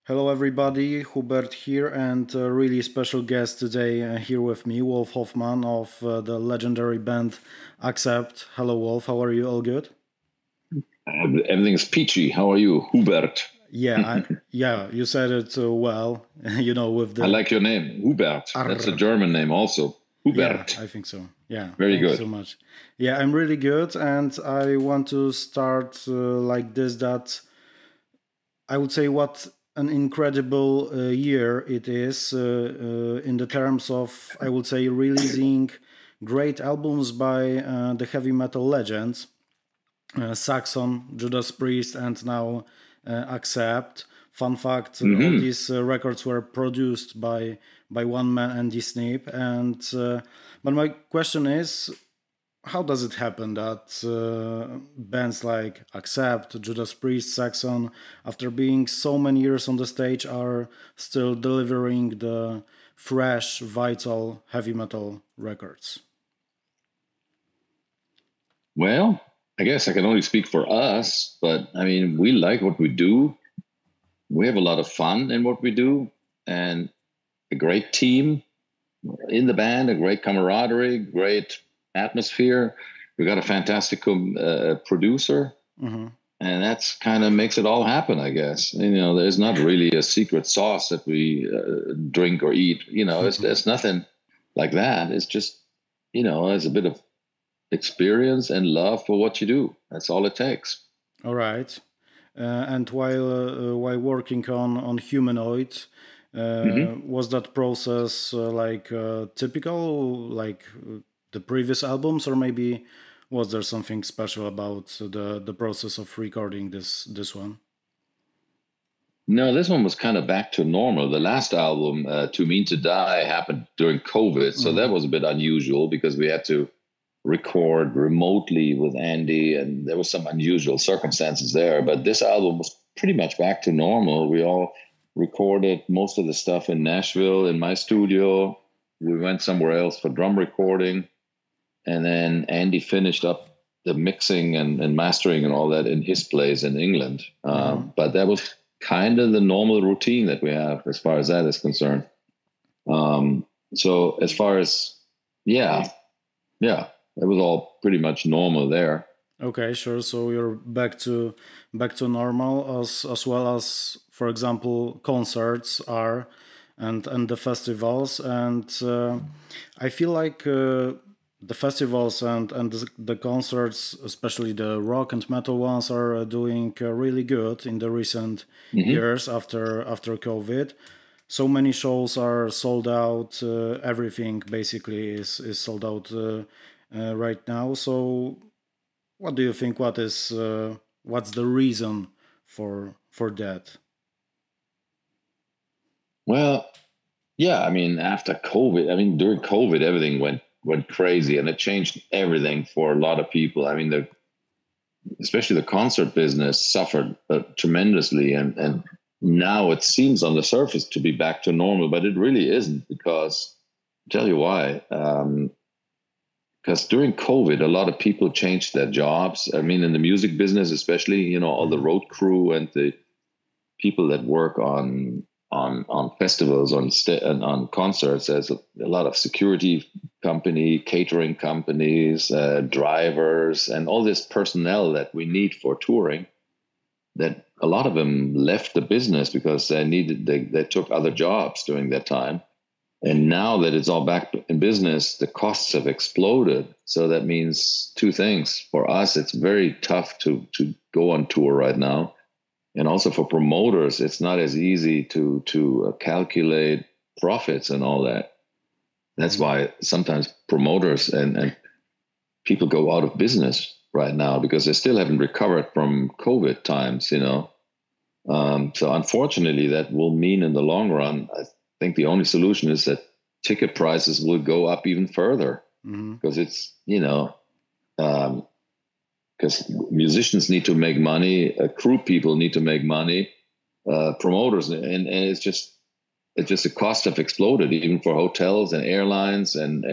Hello, everybody. Hubert here, and a really special guest today here with me, Wolf Hoffmann of the legendary band Accept. Hello, Wolf. How are you? All good? Everything's peachy. How are you, Hubert? Yeah, yeah. You said it well. With I the like your name, Hubert. That's a R. German name, also. Yeah, Hubert. I think so. Yeah, Very thank you so good. much. Yeah, I'm really good, and I want to start like this. That I would say what an incredible year it is in the terms of, I would say, releasing great albums by the heavy metal legends, Saxon, Judas Priest, and now Accept. Fun fact: all Hmm. these records were produced by one man, Andy Snip. And but my question is, how does it happen that bands like Accept, Judas Priest, Saxon, after being so many years on the stage, are still delivering the fresh, vital heavy metal records? Well, I guess I can only speak for us, but I mean, we like what we do. We have a lot of fun in what we do, and a great team in the band, a great camaraderie, great atmosphere. We got a fantastic producer, Hmm. and that's kind of makes it all happen, I guess. There's not really a secret sauce that we drink or eat. It's nothing like that. It's just, it's a bit of experience and love for what you do. That's all it takes. All right. And while working on Humanoid, Hmm. was that process typical, like the previous albums, or maybe was there something special about the process of recording this one? No, this one was kind of back to normal. The last album, "To Mean to Die," happened during COVID, so Hmm. that was a bit unusual because we had to record remotely with Andy, and there was some unusual circumstances there. But this album was pretty much back to normal. We all recorded most of the stuff in Nashville in my studio. We went somewhere else for drum recording, and then Andy finished up the mixing and mastering and all that in his place in England. Hmm. But that was kind of the normal routine that we have as far as that is concerned. So as far as yeah, yeah, it was all pretty much normal there. Okay, sure. So you're back to normal, as well as, for example, concerts are, and the festivals. And I feel like the festivals and the concerts, especially the rock and metal ones, are doing really good in the recent Hmm. years after COVID. So many shows are sold out. Everything basically is sold out right now. So what do you think? What's the reason for that? Well, yeah, I mean, after COVID, I mean, during COVID, everything went crazy, and it changed everything for a lot of people. I mean, especially the concert business suffered tremendously, and now it seems on the surface to be back to normal, but it really isn't because I'll tell you why. Because during COVID, a lot of people changed their jobs. I mean, in the music business, especially, all the Hmm. road crew and the people that work on festivals, and on concerts. There's a lot of security company, catering companies, drivers, and all this personnel that we need for touring. That a lot of them left the business because they took other jobs during that time. And now that it's all back in business, the costs have exploded. So that means two things. For us, it's very tough to go on tour right now, and also for promoters, it's not as easy to calculate profits and all that. That's Hmm. why sometimes promoters and people go out of business right now because they still haven't recovered from COVID times. So unfortunately, that will mean in the long run, I think the only solution is that ticket prices will go up even further Hmm. because um, because musicians need to make money, crew people need to make money, promoters, and it's just the costs have exploded even for hotels and airlines and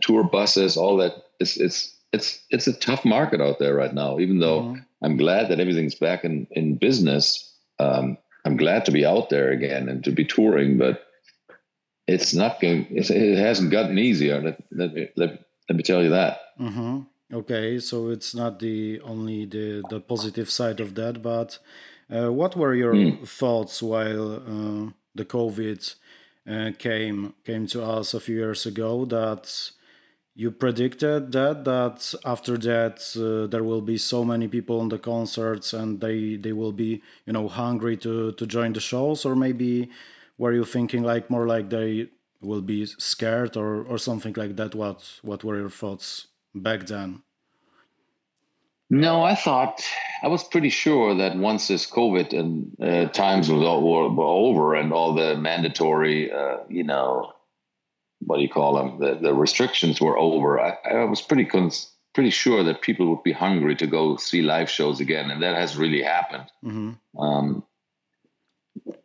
tour buses. All that it's a tough market out there right now. Even though Hmm. I'm glad that everything's back in business, I'm glad to be out there again and to be touring, but it's not going. It hasn't gotten easier. Let me tell you that. Mm-hmm. Okay, so it's not the only the positive side of that, but what were your thoughts while the COVID came to us a few years ago? That you predicted that after that there will be so many people on the concerts and they will be hungry to join the shows, or maybe were you thinking like more like they will be scared or something like that? What were your thoughts back then? No, I was pretty sure that once this COVID and times were over and all the mandatory, what do you call them? The restrictions were over. I was pretty sure that people would be hungry to go see live shows again, and that has really happened.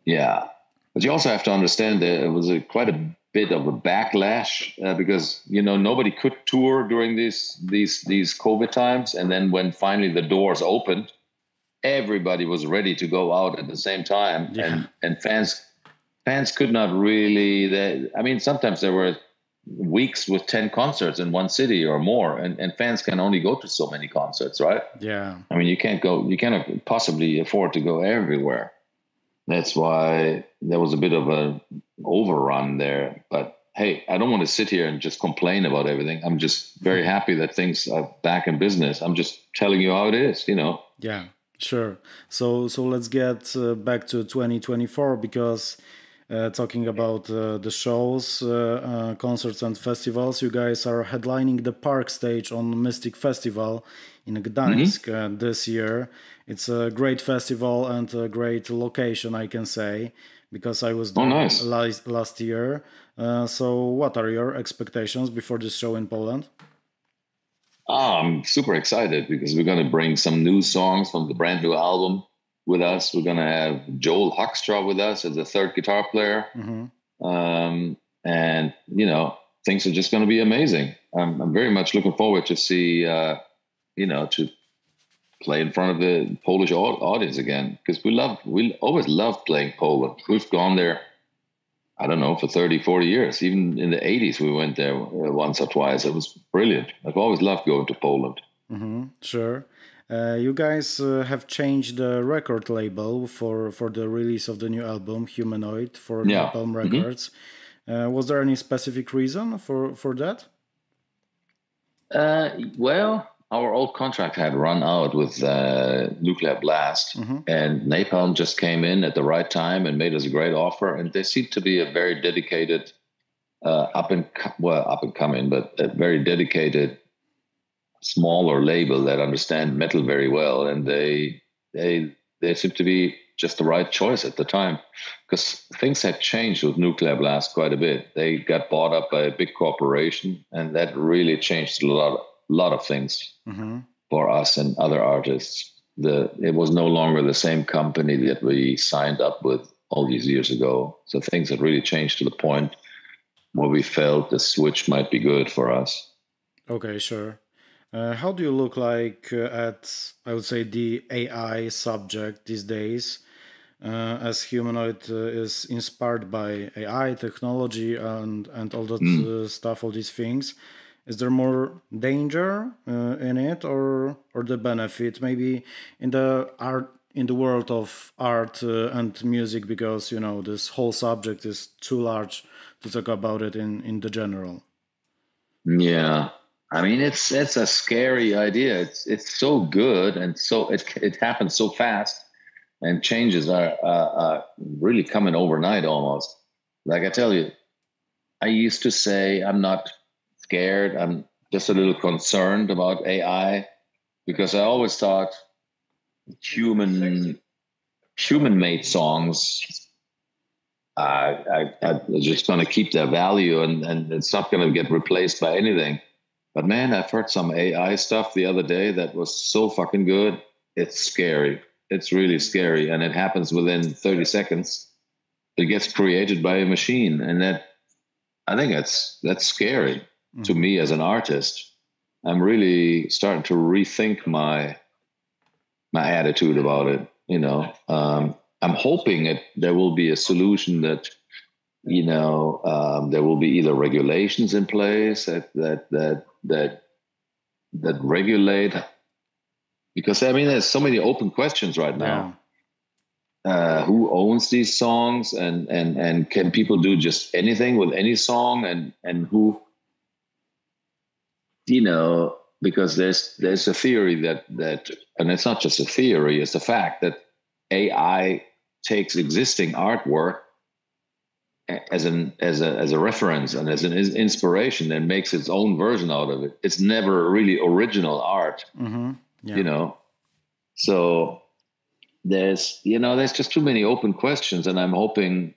Yeah, but you also have to understand that it was quite a bit of a backlash because nobody could tour during these COVID times, and then when finally the doors opened, everybody was ready to go out at the same time, and fans could not really. I mean, sometimes there were weeks with 10 concerts in one city or more, and fans can only go to so many concerts, right? Yeah. I mean, you cannot possibly afford to go everywhere. That's why there was a bit of an overrun there. But hey, I don't want to sit here and just complain about everything. I'm just very happy that things are back in business. I'm just telling you how it is, Yeah, sure. So let's get back to 2024, because talking about the shows, concerts and festivals, you guys are headlining the Park stage on Mystic Festival in Gdańsk this year. It's a great festival and a great location, I can say, because I was there last year. So what are your expectations before this show in Poland? I'm super excited because we're going to bring some new songs from the brand new album with us. We're going to have Joel Hoekstra with us as a third guitar player. And, things are just going to be amazing. I'm very much looking forward to see, to play in front of the Polish audience again, because we always loved playing Poland. We've gone there, I don't know, for 30, 40 years. Even in the 80s, we went there once or twice. It was brilliant. I've always loved going to Poland. Sure. You guys have changed the record label for the release of the new album, Humanoid, for Napalm Records. Was there any specific reason for that? Well, our old contract had run out with Nuclear Blast, and Napalm just came in at the right time and made us a great offer. And they seem to be a very dedicated, up and coming, but a very dedicated, smaller label that understand metal very well, and they seem to be just the right choice at the time, because things had changed with Nuclear Blast quite a bit. They got bought up by a big corporation, and that really changed a lot of things for us and other artists. It was no longer the same company that we signed up with all these years ago. So things had really changed to the point where we felt the switch might be good for us. Okay, sure. How do you look like at, I would say, the AI subject these days? As Humanoid is inspired by AI technology and all that stuff, all these things. Is there more danger in it, or the benefit? Maybe in the world of art and music, because this whole subject is too large to talk about it in the general. Yeah. I mean, it's a scary idea. It's so good, and so it happens so fast, and changes are really coming overnight almost. Like I tell you, I used to say I'm not scared. I'm just a little concerned about AI, because I always thought human-made songs are just going to keep their value, and it's not going to get replaced by anything. But man, I've heard some AI stuff the other day that was so fucking good. It's scary. It's really scary. And it happens within 30 seconds. It gets created by a machine. And I think that's scary to me as an artist. I'm really starting to rethink my attitude about it. I'm hoping there will be a solution that, there will be either regulations in place that regulate, because I mean, there's so many open questions right now. Yeah. Who owns these songs, and can people do just anything with any song, and who, because there's a theory that, and it's not just a theory, it's a fact that AI takes existing artwork as a reference and as an inspiration and makes its own version out of it. It's never really original art, So there's just too many open questions, and I'm hoping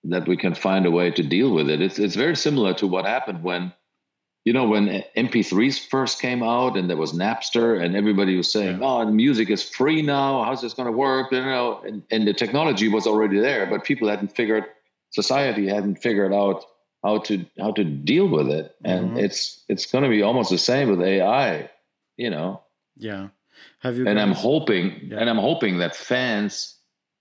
that we can find a way to deal with it. It's very similar to what happened when MP3s first came out, and there was Napster, and everybody was saying, "Oh, music is free now. How's this going to work?" And the technology was already there, but society hadn't figured out how to deal with it. And it's going to be almost the same with AI, Yeah. Have you? And I'm hoping that fans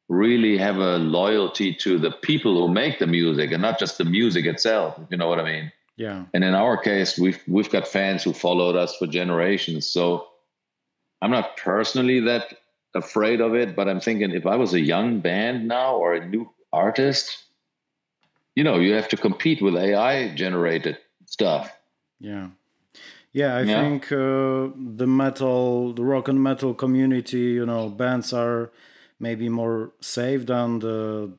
really have a loyalty to the people who make the music and not just the music itself. If you know what I mean? Yeah. And in our case, we've got fans who followed us for generations. So I'm not personally that afraid of it, but I'm thinking if I was a young band now or a new artist, you have to compete with AI generated stuff. Yeah. Yeah, I think the rock and metal community, bands are maybe more safe than the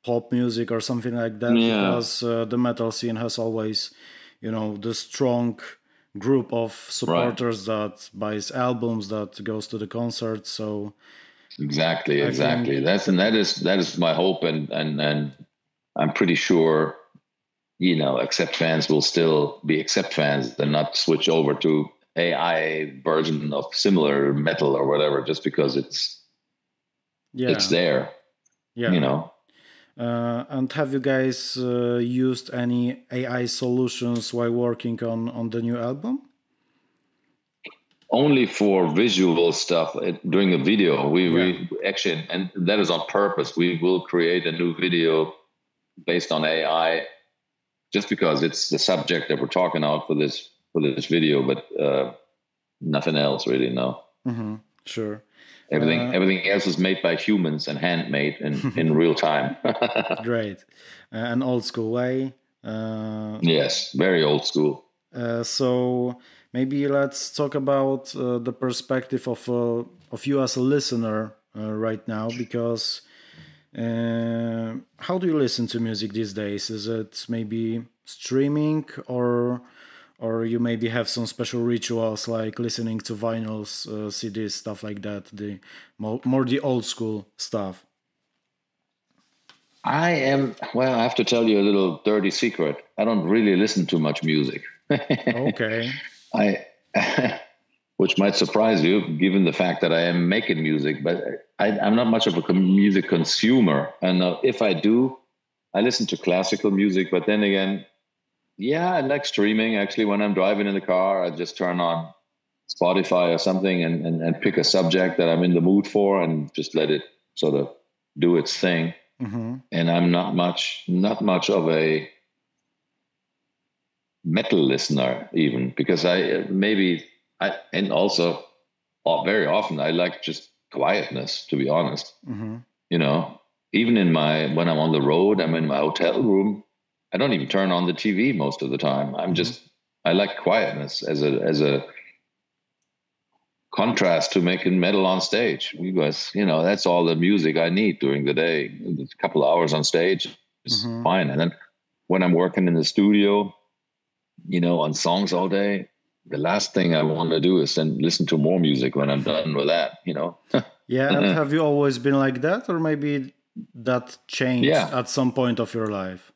pop music or something like that, because the metal scene has always, the strong group of supporters that buys albums, that goes to the concerts. So exactly. That is my hope, and I'm pretty sure, Accept fans will still be Accept fans and not switch over to AI version of similar metal or whatever, just because it's there. Yeah. And have you guys used any AI solutions while working on the new album? Only for visual stuff during a video. We actually, and that is on purpose, we will create a new video based on AI, just because it's the subject that we're talking about for this video, but nothing else really. No. Mm-hmm. Sure. Everything else is made by humans and handmade in real time. Great. An old school way. Yes, very old school. So maybe let's talk about the perspective of you as a listener right now, because how do you listen to music these days? Is it maybe streaming, or you maybe have some special rituals like listening to vinyls, CDs, stuff like that, the more the old school stuff? I have to tell you a little dirty secret. I don't really listen to much music. Okay. Which might surprise you, given the fact that I am making music, but I'm not much of a music consumer. And if I do, I listen to classical music. But then again, I like streaming. Actually, when I'm driving in the car, I just turn on Spotify or something and pick a subject that I'm in the mood for and just let it sort of do its thing. Mm-hmm. And I'm not much of a metal listener even, because and also very often I like just quietness, to be honest. Mm-hmm. Even when I'm on the road, I'm in my hotel room, I don't even turn on the TV most of the time. I like quietness as a contrast to making metal on stage, because that's all the music I need during the day. A couple of hours on stage is fine. And then when I'm working in the studio, on songs all day, the last thing I want to do is then listen to more music when I'm done with that, Yeah, and have you always been like that, or maybe that changed at some point of your life?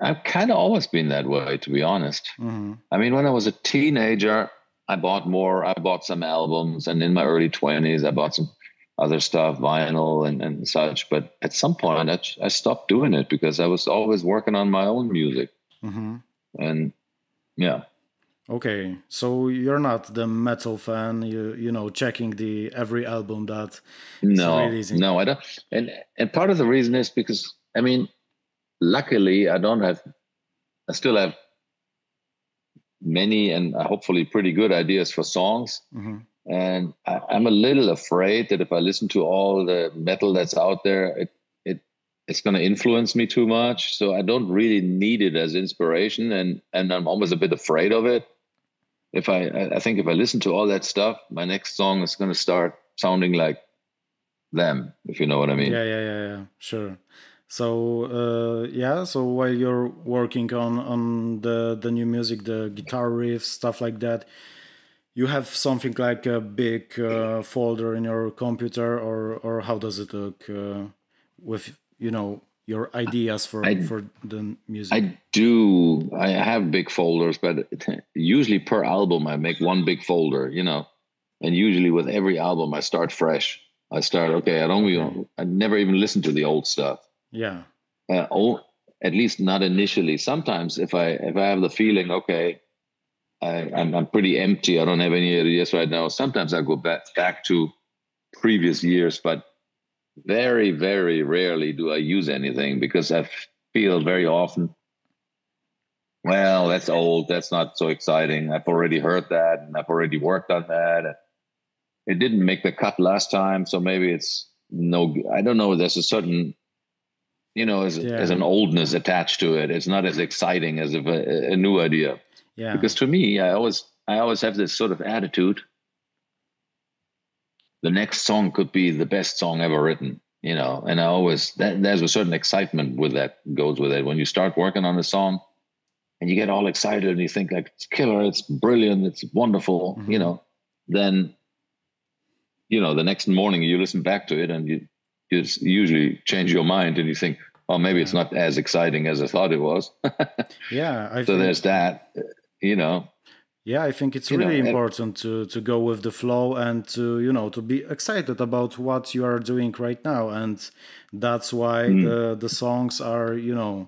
I've kind of always been that way, to be honest. Mm-hmm. I mean, when I was a teenager, I bought some albums, and in my early 20s, I bought some other stuff, vinyl and such. But at some point, I stopped doing it because I was always working on my own music. Mm-hmm. And yeah. Okay, so you're not the metal fan, you know, checking the every album that is No, releasing. no, I don't. And part of the reason is because, I mean, luckily I still have many and hopefully pretty good ideas for songs. Hmm. And I'm a little afraid that if I listen to all the metal that's out there, it's going to influence me too much. So I don't really need it as inspiration, and I'm almost a bit afraid of it. If I think if I listen to all that stuff, my next song is going to start sounding like them, if you know what I mean. Yeah, sure. So yeah, so while you're working on the new music, the guitar riffs, stuff like that, you have something like a big folder in your computer, or how does it look with, you know, your ideas I for the music? I do. I have big folders, but usually per album I make one big folder, you know. And usually with every album I start fresh. I start okay. Okay. I never even listen to the old stuff. Yeah. Oh, at least not initially. Sometimes if I have the feeling, okay, I'm pretty empty. I don't have any ideas right now. Sometimes I go back to previous years, but very, very rarely do I use anything because I feel very often, well, that's old. That's not so exciting. I've already heard that and I've already worked on that. It didn't make the cut last time. So maybe it's no, I don't know. There's a certain, you know, as Yeah. an oldness attached to it. It's not as exciting as if a new idea. Yeah. Because to me, I always have this sort of attitude. The next song could be the best song ever written, you know, and I always there's a certain excitement with that goes with it. When you start working on a song and you get all excited and you think like it's killer, it's brilliant, it's wonderful, you Hmm. know, then you know the next morning you listen back to it and you usually change your mind and you think, oh, maybe it's Yeah. not as exciting as I thought it was. Yeah. I So think. there's that, you know, Yeah, I think it's you really know, important to go with the flow and to, you know, to be excited about what you are doing right now, and that's why mm. the songs are, you know,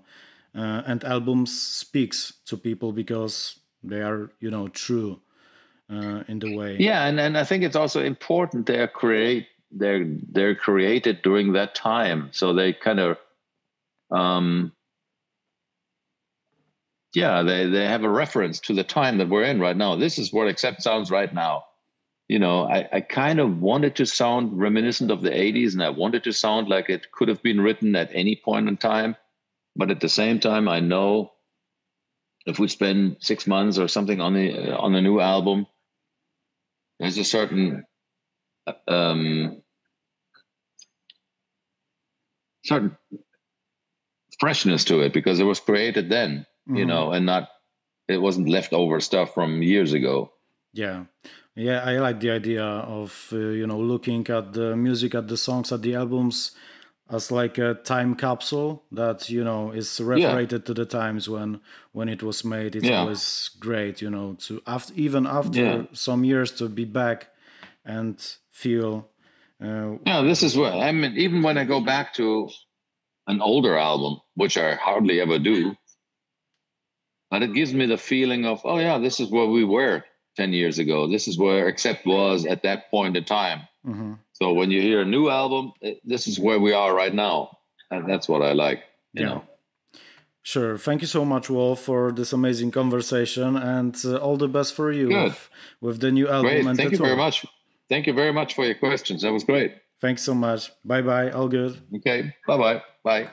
and albums speaks to people because they are, you know, true in the way. Yeah, and I think it's also important they're created during that time, so they kind of um, yeah they have a reference to the time that we're in right now. This is what Accept sounds right now. You know, I kind of wanted to sound reminiscent of the '80s, and I wanted to sound like it could have been written at any point in time. But at the same time, I know if we spend 6 months or something on a new album, there's a um, certain freshness to it because it was created then, you Hmm. know, and not it wasn't leftover stuff from years ago. Yeah, yeah, I like the idea of you know, looking at the music, at the songs, at the albums as like a time capsule that, you know, is Yeah, referred to the times when it was made. It's yeah, always great, you know, to after, even yeah, after some years, to be back and feel yeah. This what is it's what about. I mean. Even when I go back to an older album, which I hardly ever do, but it gives me the feeling of, oh yeah, this is where we were 10 years ago. This is where Accept was at that point in time. Hmm. So when you hear a new album, this is where we are right now, and that's what I like. You Yeah, know. sure. Thank you so much, Wolf, for this amazing conversation, and all the best for you Good, with the new album great. and the Thank you very tour. much. Thank you very much for your questions. That was great. Thanks so much. Bye bye. All good. Okay. Bye-bye. Bye.